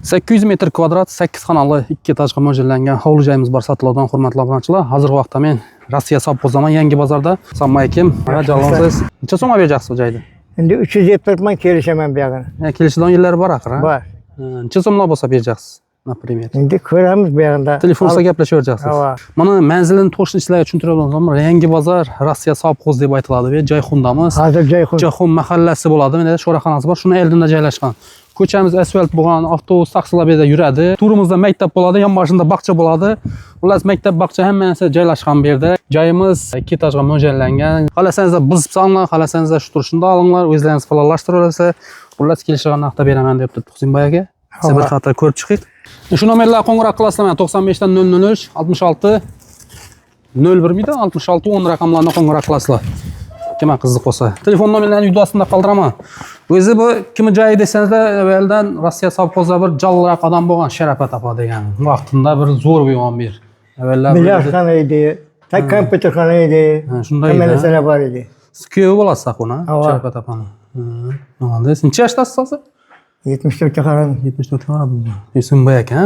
800 metr kvadrat, 8 xonali, 2 etajga mo'ljallangan hovli joyimiz bor sotiladigan hurmatli obunachilar. Hozirgi vaqtda men Rossiya savdozaman yangi bozorda. Assalomu alaykum. Jalolsiz. Necha so'mga berasiz bu joyni? Endi 370 ming kelishaman bu yog'ini. Kelishadigan yillar bor axir, ha? Bor. Necha so'mlar bo'lsa berasiz? Например. Endi ko'ramiz bu yoqda. Telefonda gaplashaverasiz. Mana manzilini to'g'ri sizlarga tushuntiradigan yangi bozor Rossiya savdoz deb aytiladi. Joyxondamiz. Hozir Joyxon mahallasi bo'ladi. Mana sho'raxonasi bor. Shuni oldida joylashgan. Ko'chamiz asfalt bo'lgan, avtobus taksilar bu yerda yuradi. Turimizda maktab bo'ladi, yonboshida bog'cha bo'ladi. Xullas maktab, bog'cha hammasi joylashgan bu yerda. Joyimiz 2 etajga mo'ljallangan. Xohlasangiz buzib solinglar, xohlasangiz shu turishida olinglar, o'zlaringiz faollashtira olasiz. Xullas kelishgan vaqtda beraman deb turibdi Husinboy aka. Siz bir xato ko'rib chiqing. Shu nomerlarga qo'ng'iroq qilasizlar. 95 dan 003 66 01 miydi? 66 10 raqamlarga qo'ng'iroq qilasizlar. Kimga qiziq bo'lsa. Telefon nomerlarini videosida qoldiraman. O'zi bu kimi joyi desangizlar, avvaldan Rossiya savdozda bir jalliroq odam bo'lgan, Sharafat opa degan. Vaqtida bir zo'r bo'lgan bir. Avvallar bilarxona edi, tak kompyuterxona edi. Shunday hamma narsa bor edi. Siz kuyov bo'lasiz uni, Sharafat opani. Mana siz necha yoshdasiz hozir? 74 ga qaradim. 74 ga qaradim. Husinboy aka.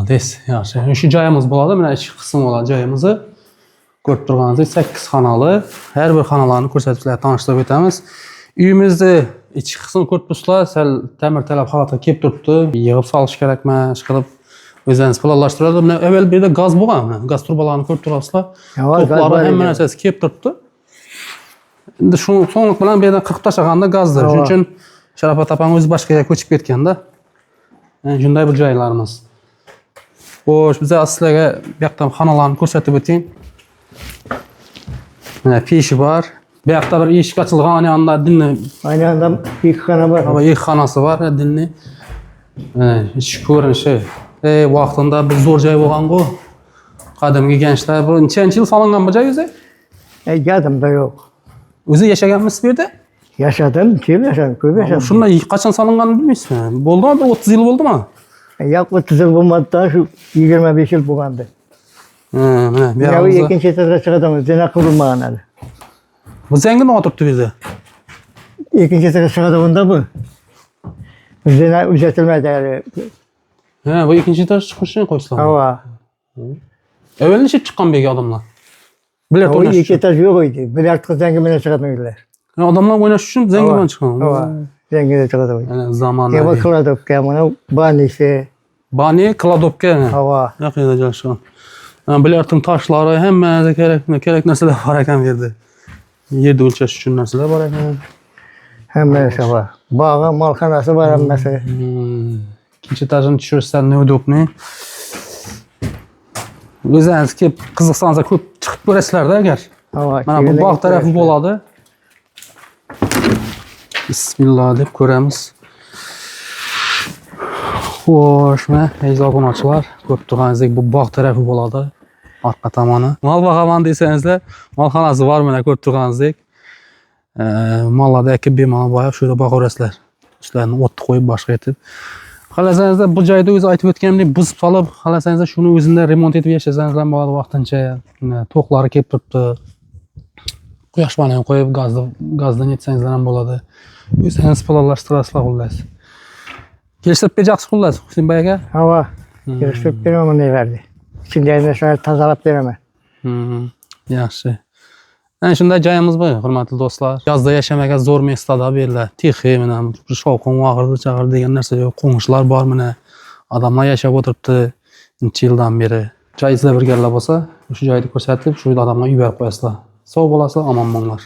Des, yaxshi. Shu joyimiz bo'ladi, mana ichki qismi bo'ladi joyimizni. Ko'rib turganingizdek 8 xonali, har bir xonalarni ko'rsatib sizlarga tanishtirib o'tamiz. Uyimizni ichki qismini ko'rib turibsizlar, sal ta'mirtalab holatga kelib turibdi. Yig'ib solish kerakmi, ish qilib o'zingiz faolllashtiradi. Buni avval bu yerda gaz bo'lgan, gaz turbalarini ko'rib turibsizlar. To'plari hamma narsasi kelib turibdi. Endi shu so'nglik bilan bu yerda 40 tashlaganda gazdir. Shuning uchun Sharafat opam o'zi boshqa joyga ko'chib ketganda. Shunday bir joylarimiz. Xo'sh, biz sizlarga bu yoqdan xonalarni ko'rsatib o'taylik. Mana peshi bor. Bu yoqda bir eshik ochilgan, yonida dinni. Aynan ikki xona bor. Ama ikki xonasi bor, dinni. Ichki ko'rinishi. Vaqtida bir zo'r joy bo'lgan-ku. Qadimgi gençlar bu nechanchi yil solingan bu joy o'zi? Yodimda yo'q. O'zi yashaganmisiz bu yerda? Yaşadım, kim yaşadım, ko'p yaşadım. Shunda qachon solinganini bilmaysizmi? Bo'ldimi? 30 yil bo'ldimi? Yo'q, 30 yil bo'lmadi, shu 25 yil bo'lgandi. Mana bu yo'q, ikkinchi etajga chiqadimiz, zina qurilmagan hali. Bu zangi nima o'tiribdi bu yerda? Ikkinchi etajga chiqadimda bu. Zina uzatilmaydi hali. Bu ikkinchi etaj chiqishini qo'ysizlar. Ha. Avval necha chiqqan bu yerga odamlar? Bilet o'ynash uchun. Ikki etaj yo'q edi. Bilet zangi bilan chiqadimilar. Odamlar o'ynash uchun zangi bilan chiqqan. Ha. Zangiga chiqadi. Zamonaviy. Yo'q, kladovka, mana banisi. Bani, kladovka. Ha. Yaqinda joylashgan. Biletning toshlari, hamma kerak narsalar bor ekan bu yerda. Yerda o'lchash uchun narsalar bor ekan. Hamma narsa bor. Bog'i, molxonasi bor hammasi. İkinci etajını tushirishdan neudobniy. O'zingiz kelib qiziqsangiz ko'p chiqib ko'rasizlar-da agar. Mana bu bog' tarafi bo'ladi. Bismillah deb ko'ramiz. Xo'sh, mana aziz obunachilar, ko'rib turganingizdek bu bog' tarafi bo'ladi. Orqa tomoni. Mol boqaman desangizlar, molxonasi bor mana ko'rib turganingizdek. Mollarda ekib bemalol boyib shuyerda boqaverasizlar. Ularni o'tni qo'yib boshqa etib. Xohlasangiz bu joyda o'zi aytib o'tganimdek buzib solib, xohlasangiz shuni o'zingizlar remont etib yashasangiz ham bo'ladi vaqtincha. To'qlari kelib turibdi. Quyosh paneli ham qo'yib gazdan yetsangizlar ham bo'ladi. O'zingiz faolllashtirasizlar xullas. Kelishtirib berasiz xullas Husinboy aka? Ha. Kelishtirib beraman deyverdi. Ichindagi narsalarni tozalab beraman. Yaxshi. Ana shunday joyimiz bor, hurmatli do'stlar. Yozda yashamaga zo'r mestada berlar. Texi, mana shovqin vaqirda chaqir degan narsa yo'q. Qo'ng'ishlar bor mana. Odamlar yashab o'tiribdi necha yildan beri. Joyingizda bir gallar bo'lsa, shu joyni ko'rsatib, shu odamlarga yuborib qo'yasizlar. Sog' bo'lasizlar, omon bo'linglar.